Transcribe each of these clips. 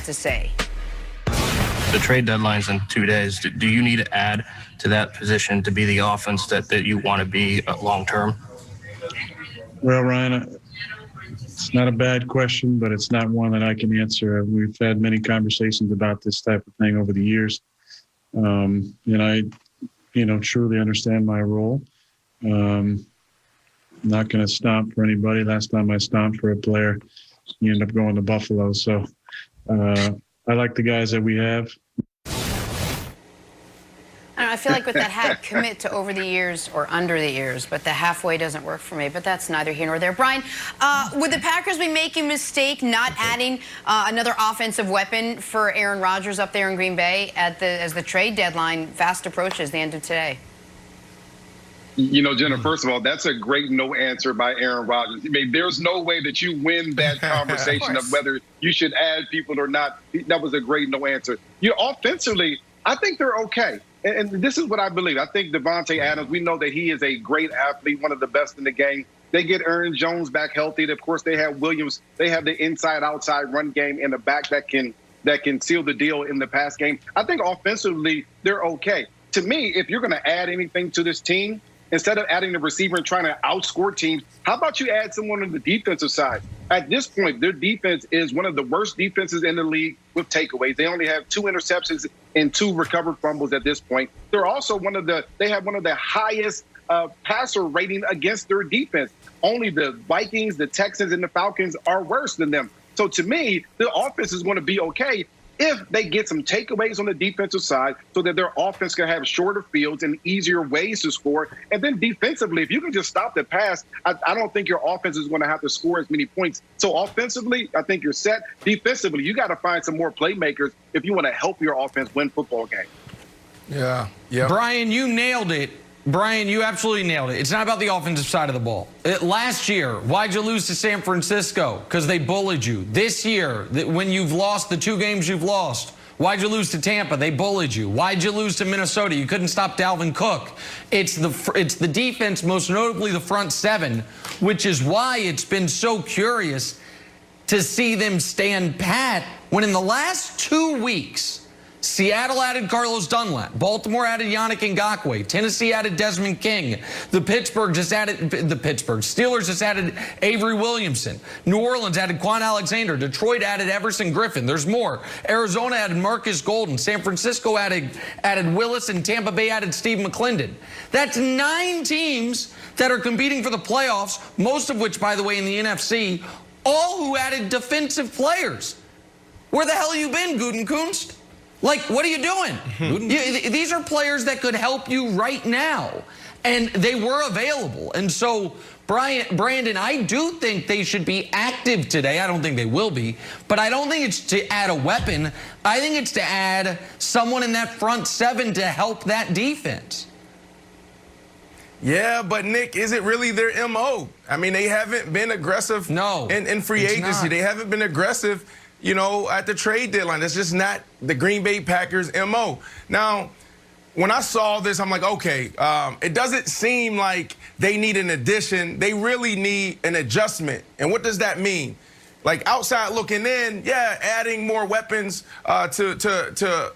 to say. The trade deadline's in 2 days. Do you need to add to that position to be the offense that you want to be long term? Well, Ryan, it's not a bad question, but it's not one that I can answer. We've had many conversations about this type of thing over the years. And I, truly understand my role. I'm not going to stomp for anybody. Last time I stomped for a player, he ended up going to Buffalo. So I like the guys that we have. I feel like with that hat, commit to over the years or under the years, but the halfway doesn't work for me, but that's neither here nor there. Brian, would the Packers be making a mistake not adding another offensive weapon for Aaron Rodgers up there in Green Bay as the trade deadline fast approaches the end of today? Jenna, first of all, that's a great no answer by Aaron Rodgers. I mean, there's no way that you win that conversation of whether you should add people or not. That was a great no answer. Offensively, I think they're okay. And this is what I believe. I think Devontae Adams, we know that he is a great athlete, one of the best in the game. They get Aaron Jones back healthy. Of course, they have Williams. They have the inside-outside run game in the back that can seal the deal in the pass game. I think offensively, they're okay. To me, if you're going to add anything to this team, instead of adding the receiver and trying to outscore teams, how about you add someone on the defensive side? At this point, their defense is one of the worst defenses in the league with takeaways. They only have 2 interceptions and 2 recovered fumbles at this point. They're also they have one of the highest passer rating against their defense. Only the Vikings, the Texans, and the Falcons are worse than them. So to me, the offense is going to be okay if they get some takeaways on the defensive side so that their offense can have shorter fields and easier ways to score. And then defensively, if you can just stop the pass, I don't think your offense is going to have to score as many points. So offensively, I think you're set. Defensively, you got to find some more playmakers if you want to help your offense win football games. Yeah. Brian, you nailed it. Brian, you absolutely nailed it. It's not about the offensive side of the ball. Last year, why'd you lose to San Francisco? Because they bullied you. This year, when you've lost the 2 games you've lost, why'd you lose to Tampa? They bullied you. Why'd you lose to Minnesota? You couldn't stop Dalvin Cook. It's the defense, most notably the front 7, which is why it's been so curious to see them stand pat when in the last 2 weeks, Seattle added Carlos Dunlap. Baltimore added Yannick Ngakoue. Tennessee added Desmond King. Steelers just added Avery Williamson. New Orleans added Quan Alexander. Detroit added Everson Griffin. There's more. Arizona added Marcus Golden. San Francisco added Willis, and Tampa Bay added Steve McClendon. That's 9 teams that are competing for the playoffs, most of which, by the way, in the NFC, all who added defensive players. Where the hell you been, Gutekunst? Like, what are you doing? These are players that could help you right now, and they were available. And so, Brandon, I do think they should be active today. I don't think they will be, but I don't think it's to add a weapon. I think it's to add someone in that front 7 to help that defense. Yeah, but Nick, is it really their MO? I mean, they haven't been aggressive in free agency. They haven't been aggressive, at the trade deadline. That's just not the Green Bay Packers' MO. Now, when I saw this, I'm like, okay, it doesn't seem like they need an addition. They really need an adjustment. And what does that mean? Like, outside looking in, yeah, adding more weapons to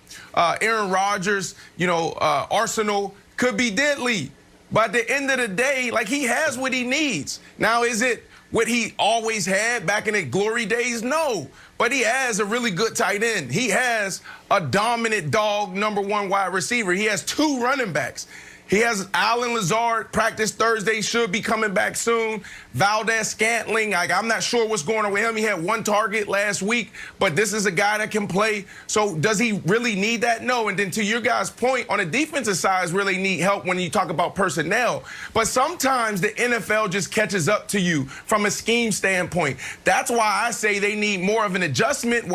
Aaron Rodgers, arsenal could be deadly. But at the end of the day, like, he has what he needs. Now, is it what he always had back in the glory days? No. But he has a really good tight end. He has a dominant dog #1 wide receiver. He has 2 running backs. He has Allen Lazard, practice Thursday, should be coming back soon. Valdez-Scantling, I'm not sure what's going on with him. He had 1 target last week, but this is a guy that can play. So does he really need that? No. And then to your guys' point, on the defensive side, really need help when you talk about personnel. But sometimes the NFL just catches up to you from a scheme standpoint. That's why I say they need more of an adjustment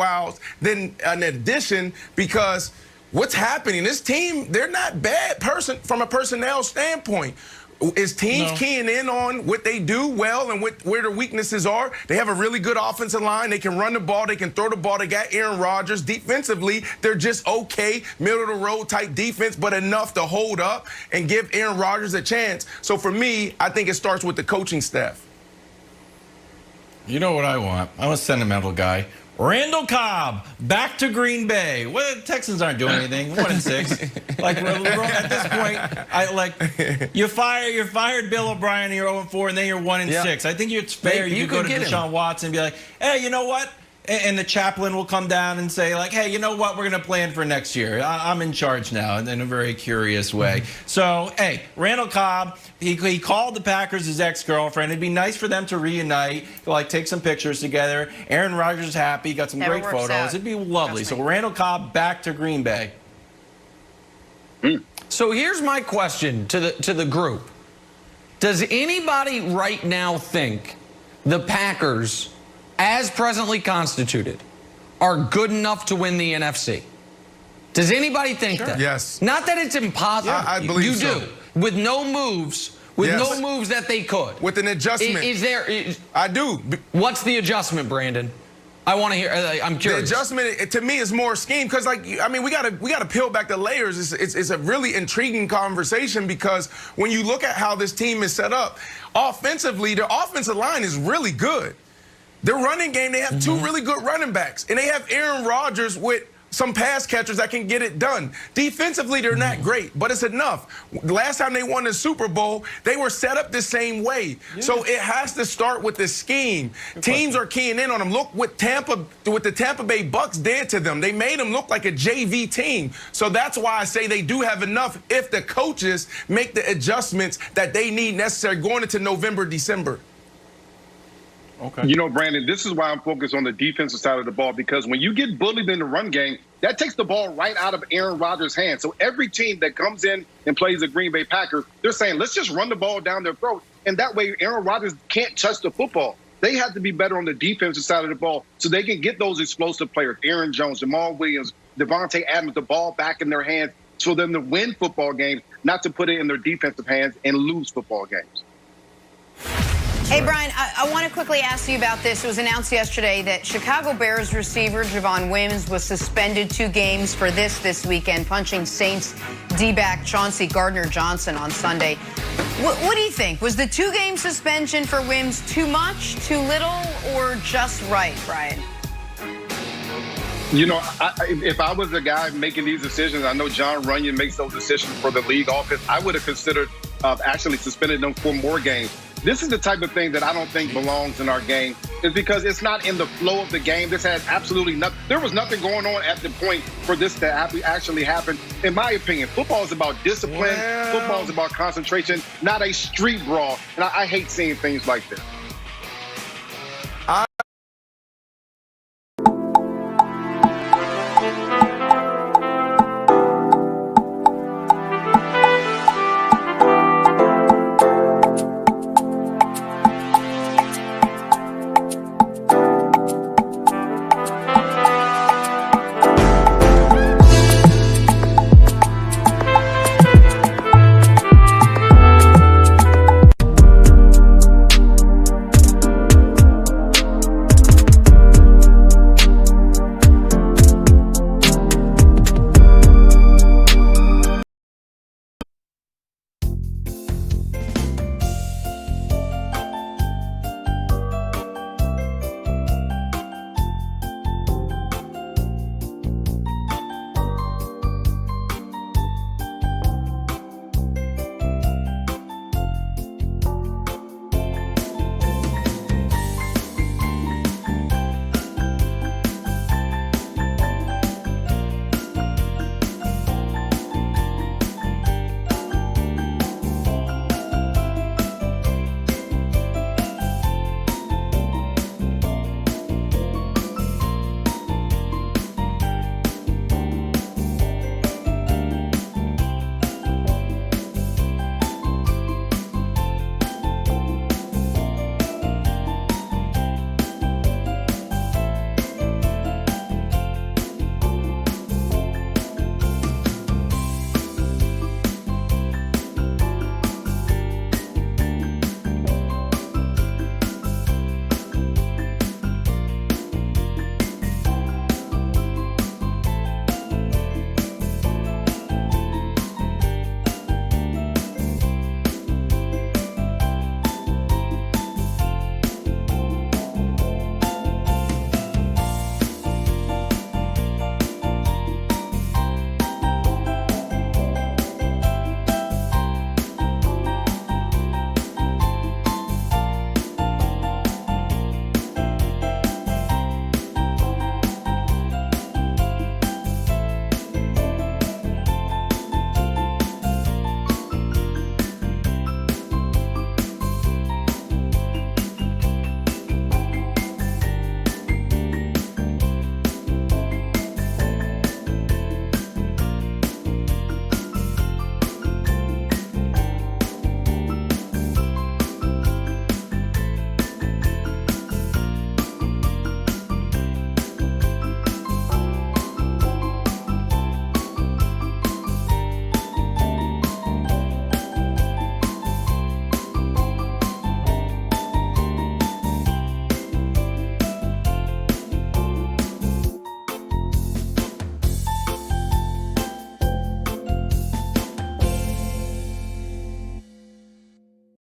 than an addition, because what's happening? This team, they're not bad from a personnel standpoint. Is teams keying in on what they do well and where their weaknesses are? They have a really good offensive line. They can run the ball. They can throw the ball. They got Aaron Rodgers. Defensively, they're just okay, middle-of-the-road type defense, but enough to hold up and give Aaron Rodgers a chance. So for me, I think it starts with the coaching staff. You know what I want? I'm a sentimental guy. Randall Cobb back to Green Bay. Well, the Texans aren't doing anything. 1-6. Like at this point, you fired Bill O'Brien and you're 0-4, and then you're 1-6. I think it's fair. You could go to Deshaun Watson and be like, hey, you know what? And the chaplain will come down and say, like, hey, you know what? We're going to plan for next year. I'm in charge now in a very curious way. So, hey, Randall Cobb, he called the Packers his ex-girlfriend. It'd be nice for them to reunite, like take some pictures together. Aaron Rodgers is happy, got some great photos. It'd be lovely. So Randall Cobb back to Green Bay. So here's my question to the group. Does anybody right now think the Packers, as presently constituted, are good enough to win the NFC? Does anybody think that? Yes. Not that it's impossible. Yeah, I believe so. You do. With no moves. With no moves that they could. With an adjustment. I do. What's the adjustment, Brandon? I want to hear. I'm curious. The adjustment, to me, is more scheme because, like, I mean, we gotta peel back the layers. It's a really intriguing conversation because when you look at how this team is set up, offensively, their offensive line is really good. Their running game, they have two really good running backs, and they have Aaron Rodgers with some pass catchers that can get it done. Defensively, they're not great, but it's enough. The last time they won the Super Bowl, they were set up the same way. So it has to start with the scheme. Teams are keying in on them. Look what the Tampa Bay Bucks did to them. They made them look like a JV team. So that's why I say they do have enough if the coaches make the adjustments that they need necessary going into November, December. Okay. You know, Brandon, this is why I'm focused on the defensive side of the ball, because when you get bullied in the run game, that takes the ball right out of Aaron Rodgers' hands. So every team that comes in and plays the Green Bay Packers, they're saying, let's just run the ball down their throat. And that way, Aaron Rodgers can't touch the football. They have to be better on the defensive side of the ball so they can get those explosive players, Aaron Jones, Jamal Williams, Devontae Adams, the ball back in their hands so them to win football games, not to put it in their defensive hands and lose football games. Hey, Brian, I want to quickly ask you about this. It was announced yesterday that Chicago Bears receiver Javon Wims was suspended 2 games for this weekend, punching Saints D-back Chauncey Gardner-Johnson on Sunday. What do you think? Was the 2-game suspension for Wims too much, too little, or just right, Brian? You know, if I was the guy making these decisions, I know John Runyon makes those decisions for the league office, I would have considered actually suspending them for more games. This is the type of thing that I don't think belongs in our game. It's because it's not in the flow of the game. This has absolutely nothing. There was nothing going on at the point for this to actually happen. In my opinion, football is about discipline. Football is about concentration, not a street brawl. And I hate seeing things like this.